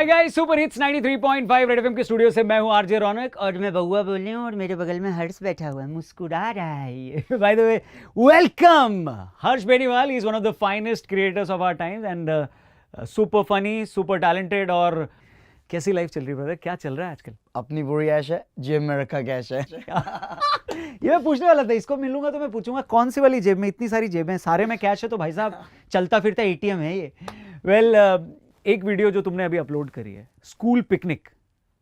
Hi guys, super hits 93.5 red FM के studio से मैं हूं आरजे रौनक और मैं बउआ बोल रही हूं और मेरे बगल में हर्ष बैठा हुआ है, मुस्कुरा रहा है। By the way, welcome Harsh Beniwal. He is one of the finest creators of our times and super funny, super talented. और कैसी लाइफ चल रही है ब्रदर? क्या चल रहा है आजकल? अपनी बुरी ऐश है, जेब में रखा कैश है। ये मैं पूछने वाला था, इसको मिलूंगा तो मैं पूछूंगा कौन सी वाली जेब में? इतनी सारी जेबें हैं, सारे में कैश है तो भाई साहब चलता फिरता एटीएम है ये। वेल, एक वीडियो जो तुमने अभी अपलोड करी है, स्कूल पिकनिक,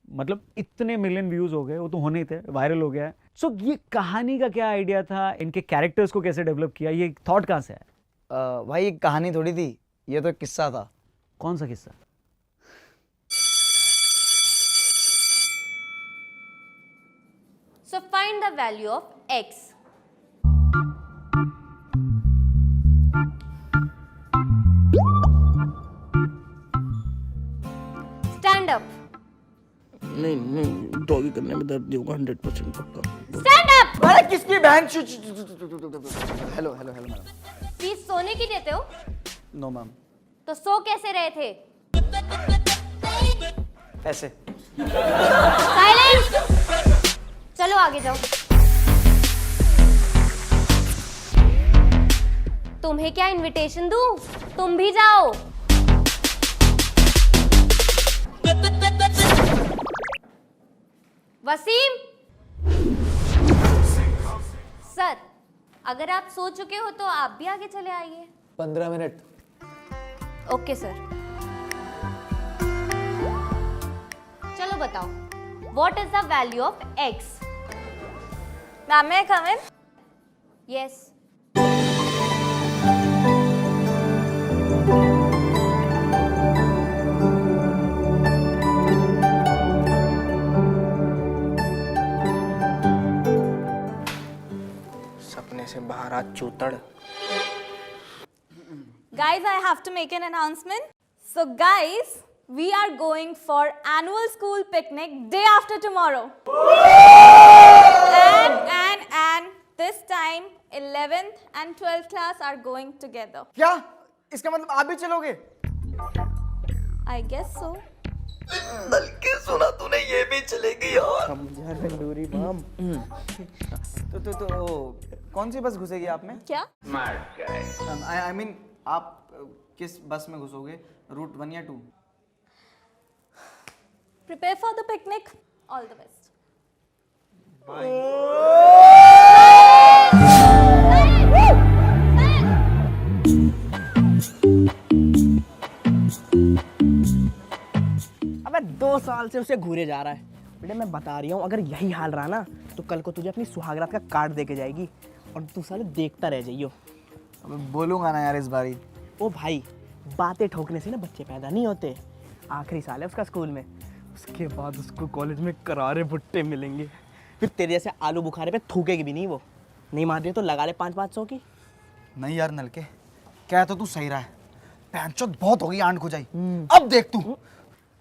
मतलब इतने मिलियन व्यूज हो गए, वो तो होने ही थे, वायरल हो गया है। सो ये कहानी का क्या आइडिया था? इनके कैरेक्टर्स को कैसे डेवलप किया? ये थॉट कहाँ से है? भाई एक कहानी थोड़ी थी, ये तो एक किस्सा था। कौन सा किस्सा? So find the value of x. Stand up. नहीं डॉगी करने में दर्द नहीं होगा 100% पक्का। Stand up. अरे किसकी बहन? Hello hello hello madam. Fees सोने की देते हो? No ma'am. तो सो कैसे रहे थे? ऐसे। साइलेंस। चलो आगे जाओ। तुम्हें क्या इनविटेशन दूं? तुम भी जाओ। वसीम सर, अगर आप सो चुके हो तो आप भी आगे चले आइए। 15 मिनट। Okay sir. चलो बताओ, what is the value of x? Ma'am, may I come in? Yes. सपने से बाहर आ चूतड़। Guys, I have to make an announcement. So guys, we are going for annual school picnic day after tomorrow. And this time 11th and 12th class are going together. क्या? इसका मतलब आप भी चलोगे? I guess so. बल्कि सुना तूने, ये भी चलेगी यार। समझा रंडूरी माम। तो कौन सी बस घुसेगी आप में? क्या? I mean, आप किस बस में घुसोगे? रूट 1 या 2? Prepare for the picnic. All the best. अबे 2 साल से उसे घूरे जा रहा है। बेटे मैं बता रही हूँ, अगर यही हाल रहा ना तो कल को तुझे अपनी सुहागरात का कार्ड दे के जाएगी और तू साले देखता रह जाइयो। अबे बोलूंगा ना यार इस बारी। ओ भाई, बातें ठोकने से ना बच्चे पैदा नहीं होते। आखिरी साल है उसका स्कूल में, उसके बाद उसको कॉलेज में करारे भुट्टे मिलेंगे। फिर तेरे जैसे आलू बुखारे पे थूकेगी भी नहीं वो। नहीं मान रही तो लगा ले 500-500 की। नहीं यार नलके, क्या तो तू सही रहा है। पैंचोत बहुत हो गई आंट खुजाई। अब देख तू।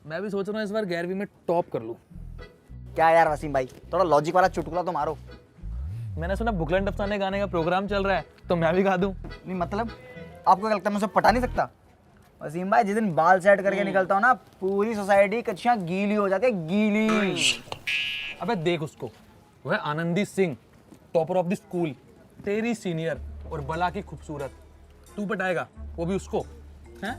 मैं भी सोच रहा हूँ इस बार 11वीं में टॉप कर लूँ। क्या यार वसीम भाई, थोड़ा लॉजिक वाला चुटकुला तो मारो। मैंने सुना बुकलंद अफसाने गाने का प्रोग्राम चल रहा है, तो मैं भी गा दूँ। नहीं मतलब आपको क्या लगता है मैं उसे पटा नहीं सकता? वसीम भाई, जिस दिन बाल सेट करके निकलता हूँ ना, पूरी सोसाइटी कच्चियाँ गीली हो जाती है, गीली। अबे देख उसको, वो है Anandi Singh, topper of the school, तेरी सीनियर और बला की खूबसूरत। तू पटाएगा वो भी उसको, हैं?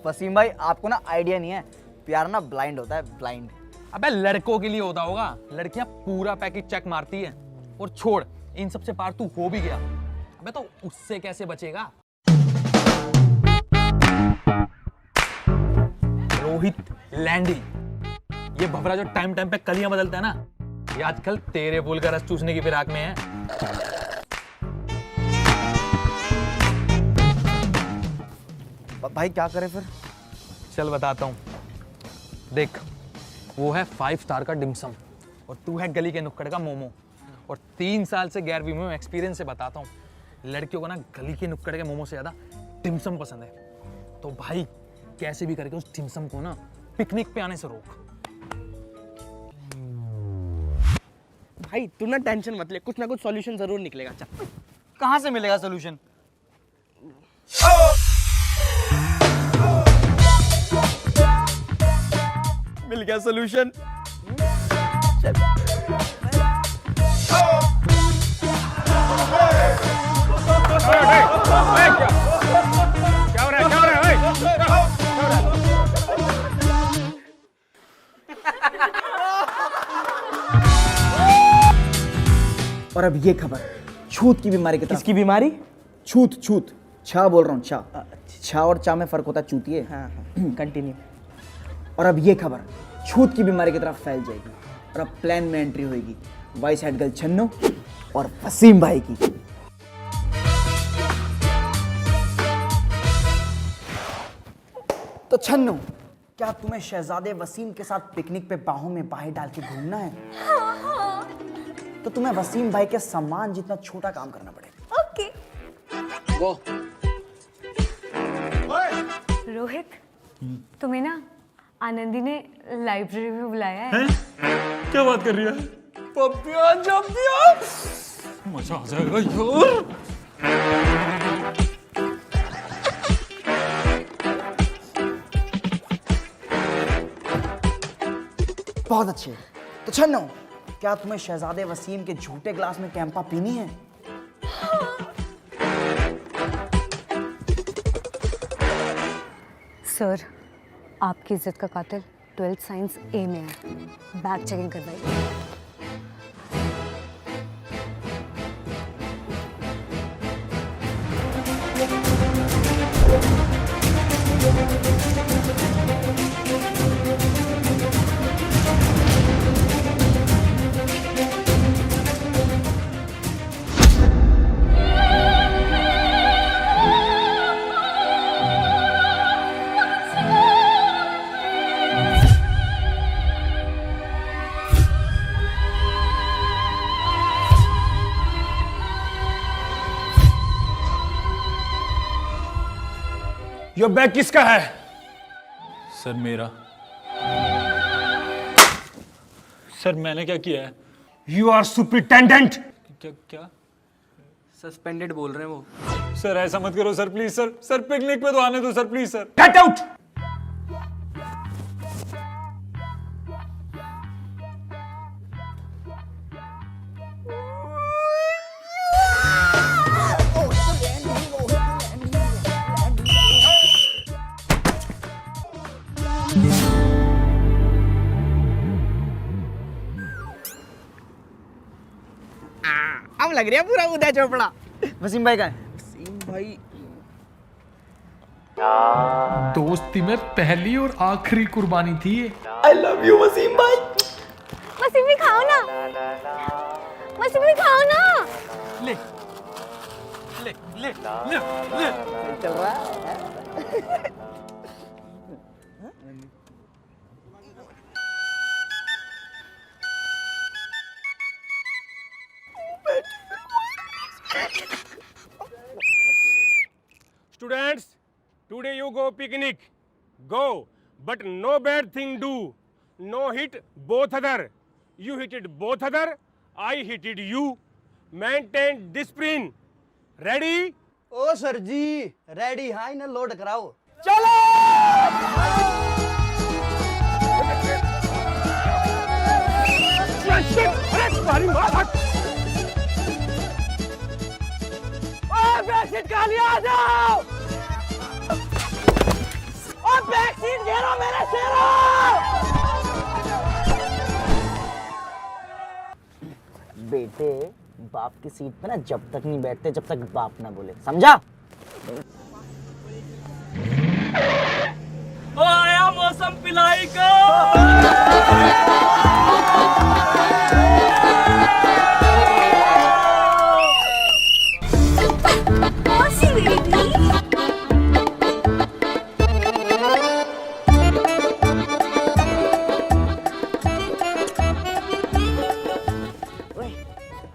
वसीम भाई, आपको ना आइडिया नहीं है, प्यार ना ब्लाइंड होता है, ब्लाइंड। अबे लड़कों के लिए होता होगा, लड़कियां पूरा पैकेज चेक मारती हैं। और छोड़, इन सबसे पार तू हो भी गया, अबे तो उससे कैसे बचेगा? रोहित लैंडी, ये भवरा जो टाइम टाइम पे कलियां बदलता है ना, ये आजकल तेरे फूल का रस चूसने की फिराक में है। भाई क्या करे फिर? चल बताता हूँ, देख वो है 5 स्टार का डिमसम और तू है गली के नुक्कड़ का मोमो। और 3 साल से 11वीं में एक्सपीरियंस से बताता हूँ, लड़कियों को ना गली के नुक्कड़ के मोमो से ज्यादा डिमसम पसंद है। तो भाई कैसे भी करके उस डिमसम को ना पिकनिक पे आने से रोक। भाई तू ना टेंशन मत ले, कुछ ना कुछ सॉल्यूशन जरूर निकलेगा। चल कहाँ से मिलेगा सोल्यूशन? मिल गया सोल्यूशन। क्या हो रहा है, क्या हो रहा है? और अब ये खबर छूत की बीमारी की तरफ। किसकी बीमारी? छूत छूत, छा बोल रहा हूँ, छा। छा और चा में फर्क होता है, चूतिए। हाँ कंटिन्यू। और अब ये खबर छूत की बीमारी की तरफ फैल जाएगी और अब प्लान में एंट्री होगी वाइस हेड गर्ल छन्नू और वसीम भाई की। तो छन्नू, क्या तुम्हें शहजादे वसीम के साथ पिकनिक पे बाहों में बाहें डाल के घूमना है? तो तुम्हें वसीम भाई के सम्मान जितना छोटा काम करना पड़ेगा। ओके। रोहित, तुम्हें ना आनंदी ने लाइब्रेरी में बुलाया है। क्या बात कर रही है? पपिया जब दिया मजा आ जाएगा यार। बहुत अच्छे। तो छन्नू, क्या तुम्हें शहजादे वसीम के झूठे ग्लास में कैंपा पीनी है? सर, आपकी इज्जत का कातिल 12th साइंस ए में है। बैग चेकिंग करवाइए। ये बैग किसका है? सर मेरा। सर मैंने क्या किया है? You are superintendent. क्या क्या? सस्पेंडेड बोल रहे हैं वो। सर ऐसा मत करो sir, please sir. Sir picnic पे तो आने दो sir, please sir. Get out. अब लग रहा है पूरा उदय चोपड़ा। वसीम भाई का है? वसीम भाई दोस्ती में पहली और आखिरी कुर्बानी थी ये। आई लव यू वसीम भाई। वसीम भी खाओ ना, वसीम भी खाओ ना। चल रहा है। Students, today you go picnic. Go, but no bad thing do. No hit both other. You hit it both other. I hit it you. Maintain discipline. Ready? ओ सर जी, रेडी। हाँ, इन्हें लोड कराओ। अरे तुम्हारी माँ हट। बैकसीट कहाँ लिया? आ जाओ। और बैकसीट घेरो मेरे शेरों। बेटे, बाप की सीट पे ना जब तक नहीं बैठते जब तक बाप ना बोले, समझा? ओ आया मौसम पिलाई का।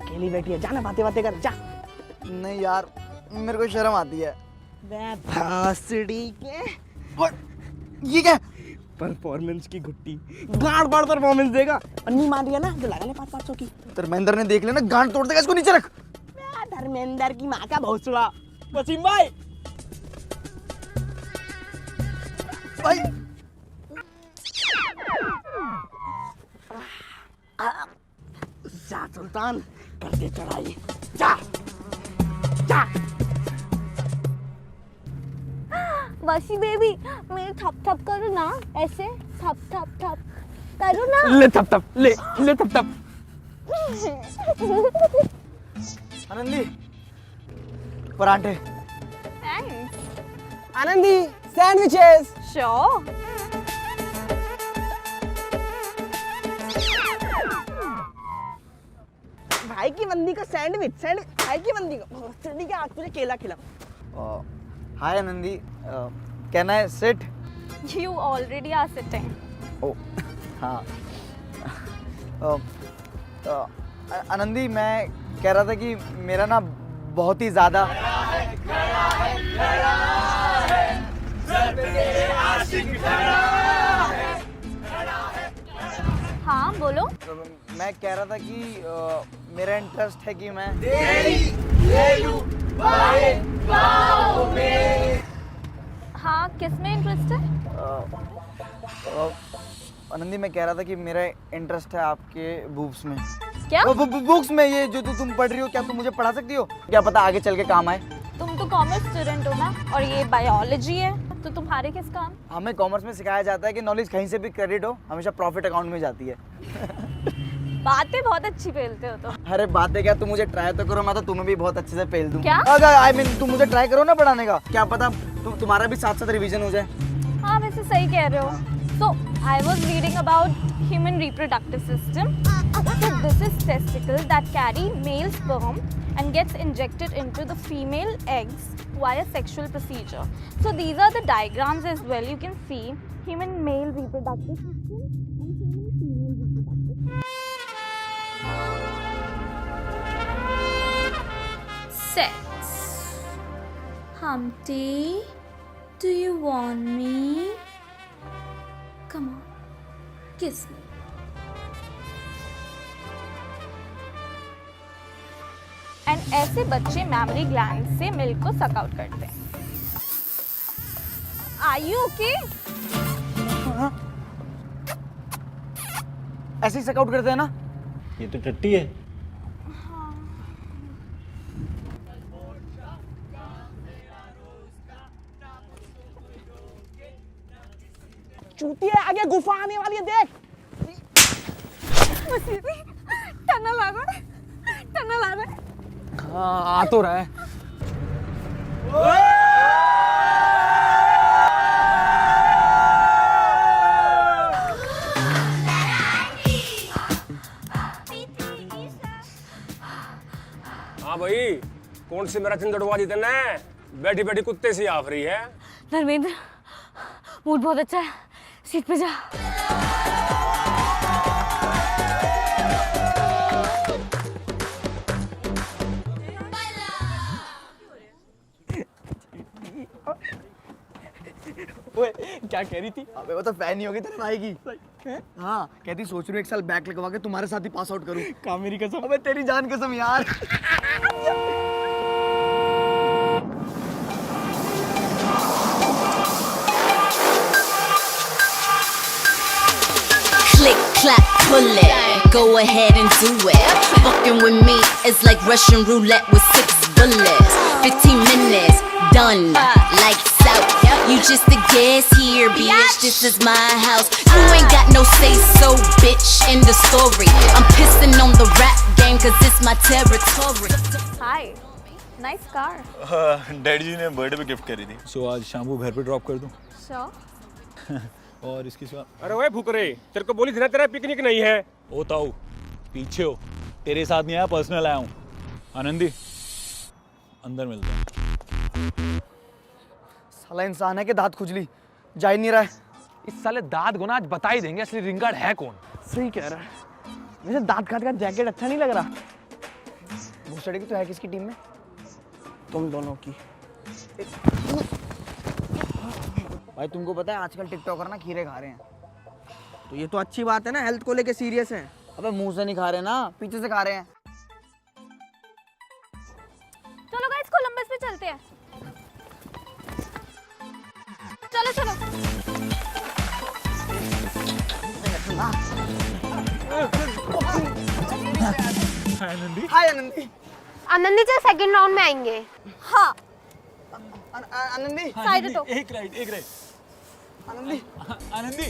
अकेली बैठी है, जाना बातें बातें कर जा। नहीं यार, मेरे को शर्म आती है। भासड़ी के और ये क्या? परफॉर्मेंस की घुट्टी। गाड़ बाड़ परफॉर्मेंस देगा। और नहीं मान रही है ना, जो लगा ले 500 की। धर्मेंद्र ने देख लेना, गांड तोड़ देगा। इसको नीचे रख। धर्मेंद्र की माँ का भोसड़ा। वसीम भाई भाई सुल्तान कर दे चढ़ाई। जा जा। वशी बेबी मेरे थप थप करो ना, ऐसे थप थप थप करो ना। ले थप थप, ले थप थप। आनंदी पराठे। Thanks. आनंदी सैंडविचेस। Sure. भाई की बंदी को सैंडविच, भाई की बंदी को चटनी के, आज तुझे केला खिला। Hi Anandi, can I sit? You already are sitting. ओ हाँ। आनंदी मैं कह रहा था कि मेरा ना बहुत ही ज़्यादा हाँ बोलो। मैं कह रहा था कि मेरा इंटरेस्ट है कि मैं हाँ किस में इंटरेस्ट है? आनंदी मैं कह रहा था कि मेरा इंटरेस्ट है आपके बुक्स में। क्या? बुक्स में, ये जो तुम पढ़ रही हो, क्या तुम मुझे पढ़ा सकती हो? क्या पता आगे चल के काम आए। तुम तो कॉमर्स स्टूडेंट हो ना, और ये बायोलॉजी है, तो तुम्हारे किस काम? हमें कॉमर्स में सिखाया जाता है कि नॉलेज कहीं से भी क्रेडिट हो हमेशा प्रॉफिट अकाउंट में जाती है। बातें बहुत अच्छी पेलते हो तो। अरे बातें क्या, तुम मुझे ट्राई तो करो, मैं तो तुम्हें भी बहुत अच्छे से पेल दूं। क्या? अगर आई मीन तुम मुझे ट्राई करो ना पढ़ाने का, क्या पता तुम्हारा भी साथ साथ रिवीजन हो जाए। हाँ वैसे सही कह रहे हो। So I was reading about human reproductive system. So this is testicle that carry male sperm and gets injected into the female eggs via sexual procedure. So these are the diagrams as well. You can see human male reproductive system and human female reproductive system. Sex. Humpty, do you want me? Come on, kiss me. And ऐसे बच्चे mammary gland से milk को suck out करते हैं। Are you okay? ऐसे ही suck out करते हैं ना? ये तो टट्टी है। चूतिया आगे गुफा आने वाली है, देख। टनल आ रहा है, टनल आ रहा है। हाँ आ तो रहा है। हाँ भाई, कौन सी मैराथन दौड़वा दी तूने? बैठी बैठी कुत्ते सी आफ रही है। धर्मेंद्र मूड बहुत अच्छा है, सीट पे जा। ओए क्या कह रही थी? अबे वो तो फैन ही होगी तेरे भाई की। हाँ कहती सोच रही हूँ 1 साल बैक लगवा के तुम्हारे साथ ही पास आउट करूँ। का मेरी कसम। अबे तेरी जान कसम यार। Click, clap, pull it. Go ahead and do it. Fucking with me is like Russian roulette with 6 bullets. 15 minutes, done. Lights out. You just a guest here, bitch. This is my house. You ain't got no say so, bitch. In the story, I'm pissing on the rap game 'cause it's my territory. Hi, nice car. Daddy ji ने birthday पे gift करी थी। सो आज शाम को घर पे drop कर दूं। Sure. और इसके सिवा अरे ओए फुकरे, तेरे को बोली थी ना तेरा पिकनिक नहीं है। ओ ताऊ पीछे हो, तेरे साथ नहीं आया, पर्सनल आया हूँ। आनंदी अंदर मिलते हैं। साला इंसान है कि दांत खुजली जा ही नहीं रहा है। इस साले दाद को ना आज बता ही देंगे असली रिंगार्ड है कौन। सही कह रहा है। वैसे दांत काट का जैकेट अच्छा नहीं लग रहा। भूसड़ी की तो है किसकी टीम में? तुम दोनों की। भाई तुमको पता है आजकल टिकटॉकर ना खीरे खा रहे हैं। तो ये तो अच्छी बात है ना, हेल्थ को लेके सीरियस हैं। अबे मुंह से नहीं खा रहे ना, पीछे से खा रहे हैं। चलो गाइस कोलंबस पे चलते हैं। चलो चलो। आनंदी हाय आनंदी। आनंदी चल सेकंड राउंड में आएंगे। हाँ आनंदी साइड हटो। एक राइट आनंदी आनंदी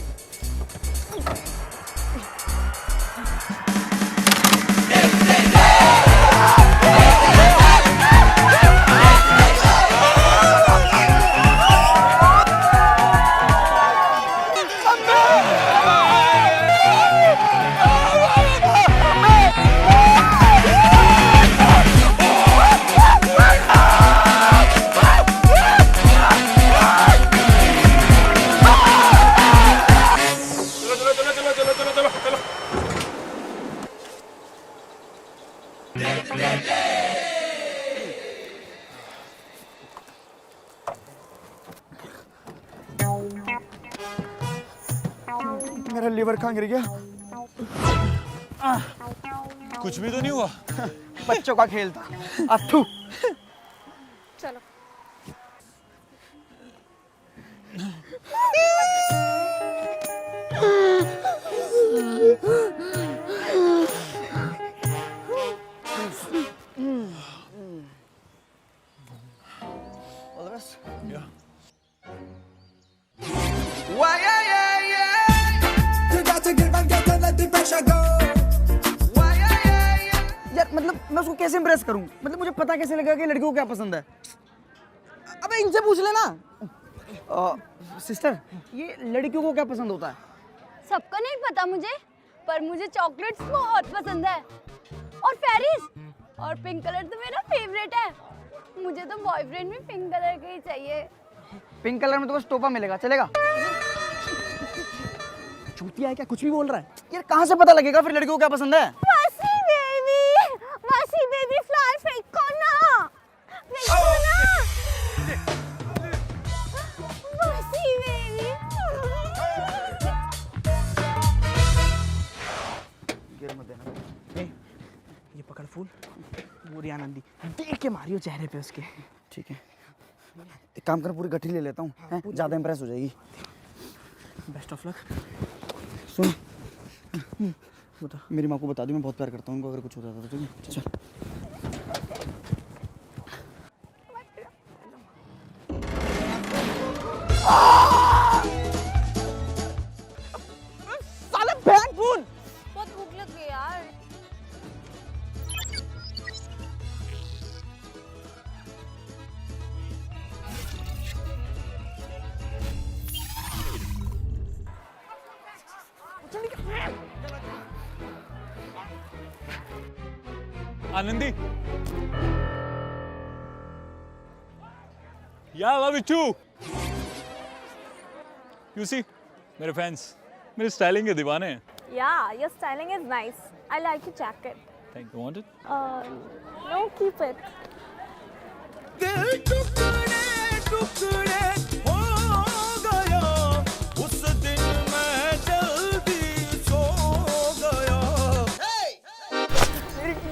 मेरा लीवर कहाँ गिर गया? कुछ भी तो नहीं हुआ। बच्चों का खेल था। अथू। चलो All the best. Yeah. Why, You got to give and get and let the pressure go. Why, यार मतलब मैं उसको कैसे इम्प्रेस करूं? मतलब मुझे पता कैसे लगेगा कि लड़कियों को क्या पसंद है? अबे इनसे पूछ लेना। सिस्टर, ये लड़कियों को क्या पसंद होता है? सबको नहीं पता मुझे, पर मुझे चॉकलेट्स बहुत पसंद है और फेरीज और पिंक कलर तो मेरा फेवरेट है। मुझे तो बॉयफ्रेंड भी पिंक कलर का ही चाहिए। पिंक कलर में तो बस टोपा मिलेगा, चलेगा? चूतिया है क्या? कुछ भी बोल रहा है। यार कहाँ से पता लगेगा फिर लड़कियों को क्या पसंद है? मासी बेबी फ्लावर फेंको ना, फेंको ना। मासी बेबी। गिर मत देना। ये पकड़ फूल। पूरी आनंदी देख के मारियो चेहरे पे उसके। ठीक है, एक काम कर, पूरी गठरी ले लेता हूँ, ज़्यादा इम्प्रेस हो जाएगी। Best of luck. सुन, बता, मेरी माँ को बता दी मैं बहुत प्यार करता हूँ उनको, अगर कुछ हो जाता तो ठीक है? चल। साले बैंड फूल। बहुत भूख लग गई यार। आनंदी या love you to. You see, मेरे फैंस मेरे स्टाइलिंग के दीवाने हैं। Yeah, your styling is nice. I like your jacket. Thank you. Want it? No, keep it.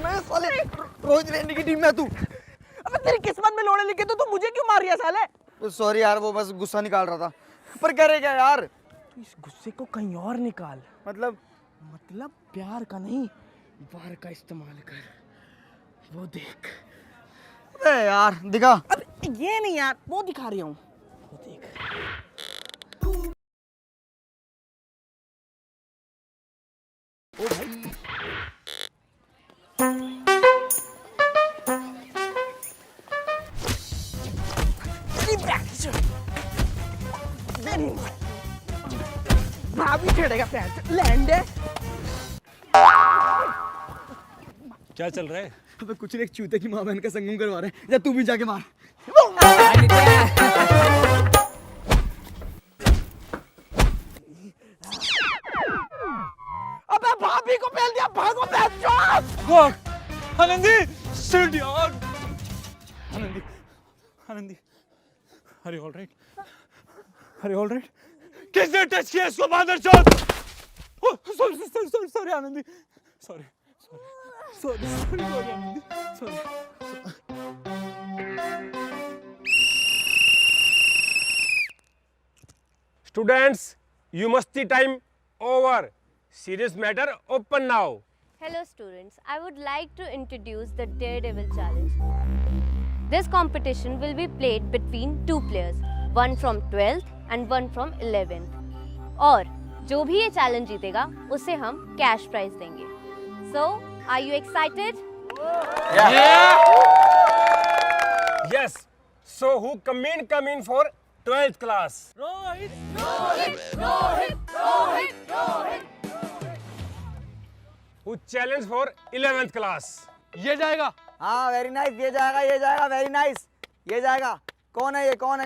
मैं साले रोज रहने की टीम में तू। अबे तेरी किस्मत में लोड़े लिखे तो मुझे क्यों मार रही है साले? सॉरी यार, वो बस गुस्सा निकाल रहा था। पर करे क्या यार? इस गुस्से को कहीं और निकाल। मतलब प्यार का नहीं, वार का इस्तेमाल कर। वो देख। अबे यार दिखा। अब ये नहीं यार, वो दिखा रही हूँ। वो देख। ओ भाई। भाभी छेड़ेगा पैंट लैंड है। क्या चल रहा है? अबे कुछ नहीं, एक चूते की माँ बहन का संगम करवा रहे हैं। जा तू भी जाके मार। अबे भाभी को पहल दिया, भागो बैठ। भाग आनंदी, शिट यार। Anandi Anandi, are you alright? Are you alright? किसने टच किया इसको? मादरचोद। Sorry Anandi, sorry Anandi, sorry. Students, you must see time over. Serious matter open now. Hello students, I would like to introduce the Daredevil Challenge. This competition will be played between two players, one from 12th and one from 11th. और जो भी ये challenge जीतेगा उसे हम cash prize देंगे. So, are you excited? Yes. So who come in for 12th class? Who challenge for 11th class? ये जाएगा. हाँ वेरी नाइस, ये जाएगा वेरी नाइस, ये जाएगा. कौन है ये, कौन है?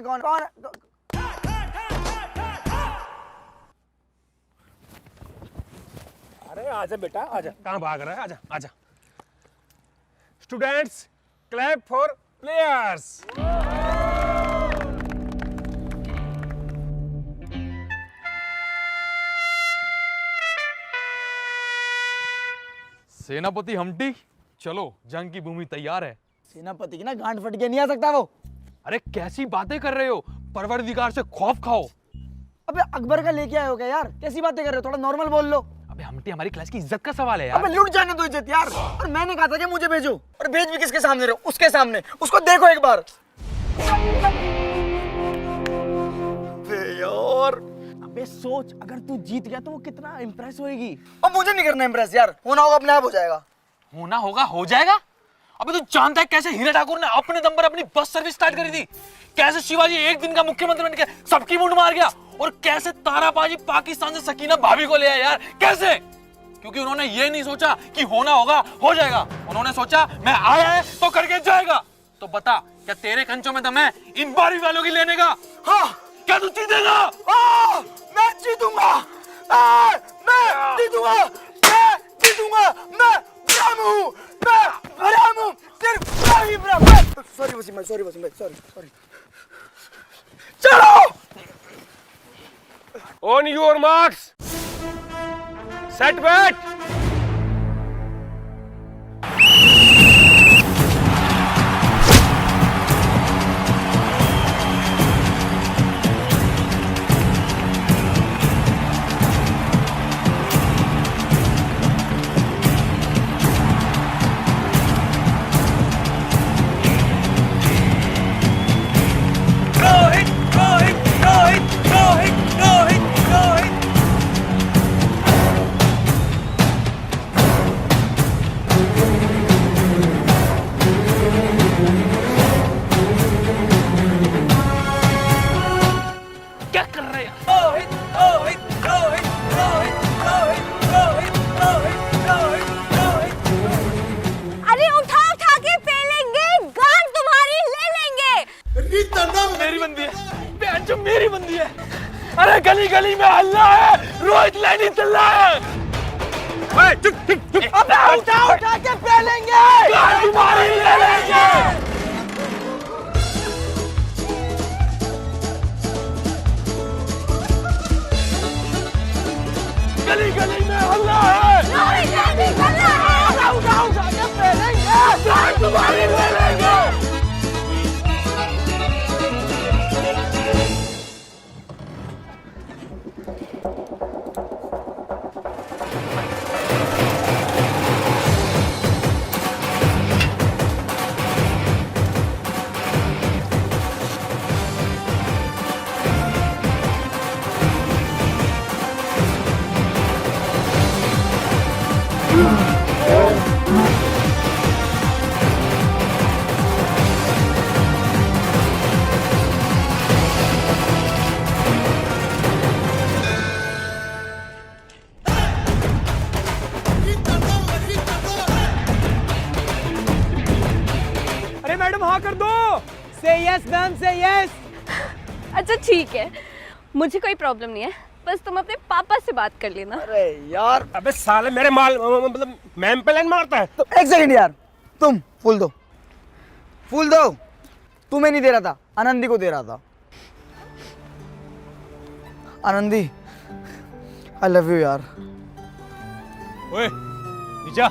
अरे आजा बेटा, आजा. कहाँ भाग रहा है? आजा, आजा. Students, clap for players. सेनापति हम्टी, चलो जंग की भूमि तैयार है. सेनापति की ना गांड फट के नहीं आ सकता वो. अरे कैसी बातें कर रहे हो, परवरदिगार से खौफ खाओ. अबे अकबर का लेके आए हो क्या यार? कैसी बातें कर रहे हो? थोड़ा नॉर्मल बोल लो. अबे हम्टी, हमारी क्लास की इज्जत का सवाल है यार. अबे लुट जाने दो इज्जत यार. और मैंने कहा था कि मुझे भेजो, और भेज भी किसके सामने रहो? उसके सामने. उसको देखो एक बार. यार अबे सोच, अगर तू जीत गया तो वो कितना इम्प्रेस होएगी. अब मुझे नहीं करना इम्प्रेस यार. होना होगा अपने आप हो जाएगा. होना होगा हो जाएगा. अबे तू जानता है कैसे हीरा ठाकुर ने अपने दम पर अपनी बस सर्विस स्टार्ट करी थी? कैसे शिवाजी एक दिन का मुख्यमंत्री बनके सबकी मुंड मार गया? और कैसे ताराबाजी पाकिस्तान से सकीना भाभी को ले आया यार? कैसे? क्योंकि उन्होंने ये नहीं सोचा कि होना होगा हो जाएगा. उन्होंने सोचा मैं आया है तो करके जाएगा. तो बता, क्या तेरे कंचों में दम है इन बारी वालों की लेने का? हाँ, क्या तू जीतेगा? मैं जीतूंगा. मैं जीतूंगा. मैं ब्राह्मण हूँ. सिर्फ ब्राह्मण. सॉरी वसीम भाई, सॉरी. चलो. On your marks. Set bet. क्या कर रहे हैं? अरे उठा के फेलेंगे, गांड तुम्हारी ले लेंगे. मेरी बंदी है. बहन जो मेरी बंदी है. अरे गली गली में हल्ला है, रोहित लैनी चिल्ला है. चुप. अबे उठा के फेलेंगे. गांड तुम्हारी ले लेंगे. गली गली में हल्ला है. उठा के फेलेंगे. गांड तुम्हारी ले लेंगे. अरे मैडम हाँ कर दो. से यस मैम, से यस. अच्छा ठीक है, मुझे कोई प्रॉब्लम नहीं है, बस तुम अपने पापा से बात कर लेना. अरे यार. अबे साले मेरे माल मतलब मैम पे लाइन मारता है. तो एक सेकंड यार, तुम फूल दो. तुम्हें नहीं दे रहा था, आनंदी को दे रहा था. आनंदी, आई लव यू यार. ओए नीचा.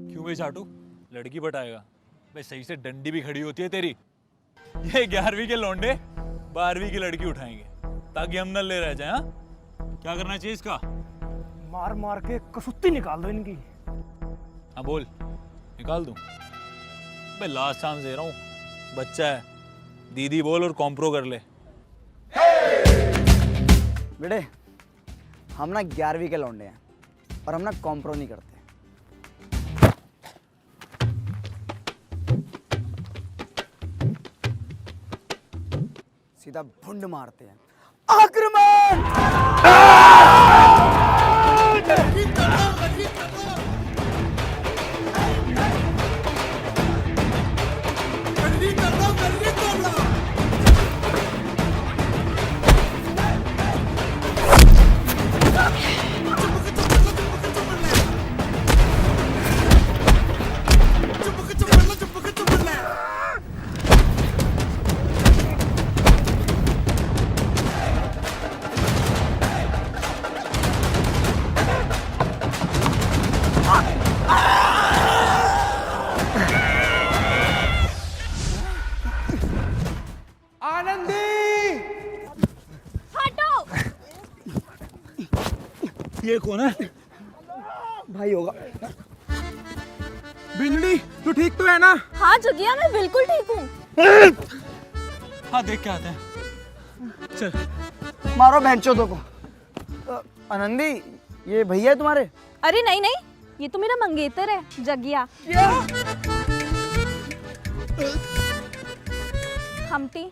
क्यों भाई साटू, लड़की पटाएगा? भाई सही से डंडी भी खड़ी होती है तेरी. ये 11वीं के लौंडे 12वीं की लड़की उठाएंगे ताकि हम न ले रह जाए। हाँ, क्या करना चाहिए इसका? मार मार के कसुत्ती निकाल दो इनकी। हाँ बोल, निकाल दूं? बे लास्ट चांस दे रहा हूँ, बच्चा है, दीदी बोल और कॉम्प्रो कर ले। बेटे हम ना 11वीं के लौंडे हैं और हम ना कॉम्प्रो नहीं करते। सीधा भुंड मारते हैं। आक्रमण! ये कौन है? भाई होगा। बिजली, तू ठीक तो है ना? हाँ जगिया, मैं बिल्कुल ठीक हूँ। हाँ देख के आते हैं। चल मारो बेंचोदों को। आनंदी, ये भैया है तुम्हारे? अरे नहीं नहीं, ये तो मेरा मंगेतर है जगिया। हम्टी,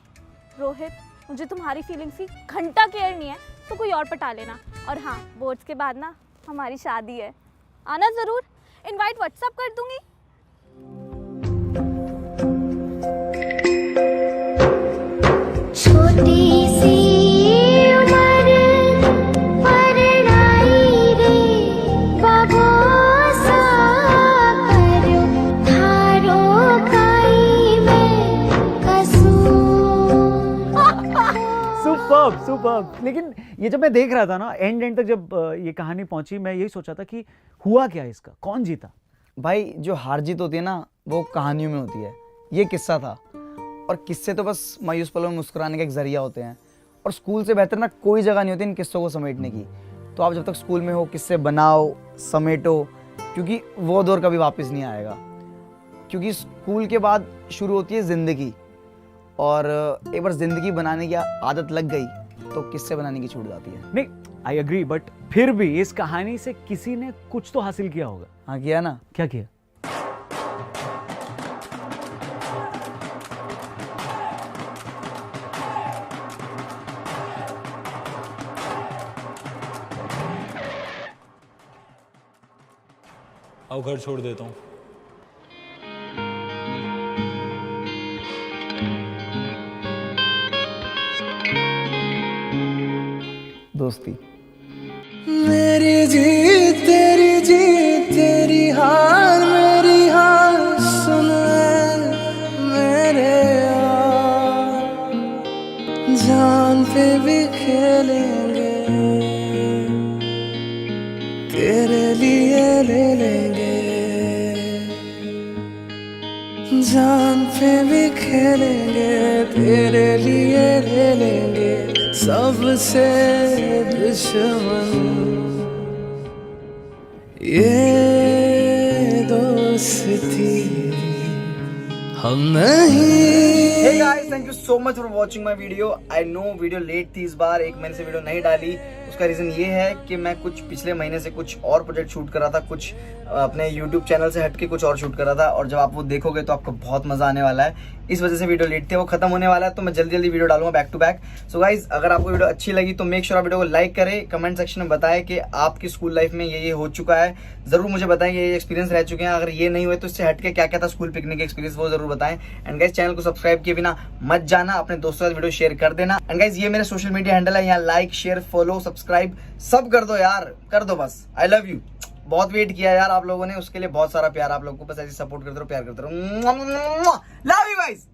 रोहित, मुझे तुम्हारी फीलिंग्स की घंटा केयर नहीं है, तो कोई और पटा लेना। और हाँ, बोर्ड्स के बाद ना हमारी शादी है, आना जरूर। इनवाइट व्हाट्सएप कर दूंगी। छोटी सी उम्र परनाई रे बाबोसा करो थारो काई में कसूर। सुपर्ब। लेकिन ये जब मैं देख रहा था ना, एंड तक जब ये कहानी पहुंची, मैं यही सोचा था कि हुआ क्या इसका, कौन जीता? भाई जो हार जीत होती है ना, वो कहानियों में होती है। ये किस्सा था, और किस्से तो बस मायूस पलों में मुस्कुराने का एक जरिया होते हैं। और स्कूल से बेहतर ना कोई जगह नहीं होती इन किस्सों को समेटने की। तो आप जब तक स्कूल में हो, किस्से बनाओ, समेटो, क्योंकि वो दौर कभी वापस नहीं आएगा। क्योंकि स्कूल के बाद शुरू होती है ज़िंदगी, और एक बार ज़िंदगी बनाने की आदत लग गई तो किस्से बनाने की छूट जाती है। नहीं, आई एग्री, बट फिर भी इस कहानी से किसी ने कुछ तो हासिल किया होगा। हाँ किया ना। क्या किया? आओ घर छोड़ देता हूँ। दोस्ती। मेरी जीत तेरी हार मेरी हार, सुन मेरे यार, जान पे भी खेलेंगे, तेरे लिए ले लेंगे, जान पे भी खेलेंगे, तेरे लिए ले लेंगे, सबसे दुश्मन ये दोस्ती हम नहीं। Hey guys, thank you so much for watching my video. I know video late थी इस बार, एक महीने से वीडियो नहीं डाली। उसका रीज़न ये है कि मैं कुछ पिछले महीने से कुछ और प्रोजेक्ट शूट कर रहा था, कुछ अपने YouTube चैनल से हटके कुछ और शूट कर रहा था, और जब आप वो देखोगे तो आपको बहुत मज़ा आने वाला है। इस वजह से वीडियो लेट थे, वो खत्म होने वाला है, तो मैं जल्दी वीडियो डालूंगा back to back. So guys, अगर आपको वीडियो अच्छी लगी तो मेक श्योर आप वीडियो को लाइक करें, कमेंट सेक्शन में बताएं कि आपकी स्कूल लाइफ में ये हो चुका है। जरूर मुझे बताएं ये एक्सपीरियंस रह चुके हैं। अगर ये नहीं हुए तो इससे हटके क्या क्या था स्कूल पिकनिक का एक्सपीरियंस, वो जरूर बताएं। एंड गाइज, चैनल को सब्सक्राइब किए बिना मत जाना, अपने दोस्तों के साथ वीडियो शेयर कर देना। एंड गाइज, ये मेरे सोशल मीडिया हैंडल है, यहाँ लाइक शेयर फॉलो सब्सक्राइब सब कर दो यार, कर दो बस। I love you. बहुत वेट किया यार आप लोगों ने, उसके लिए बहुत सारा प्यार आप लोगों को, बस ऐसे सपोर्ट करते रहो, प्यार करते रहो। Love you guys.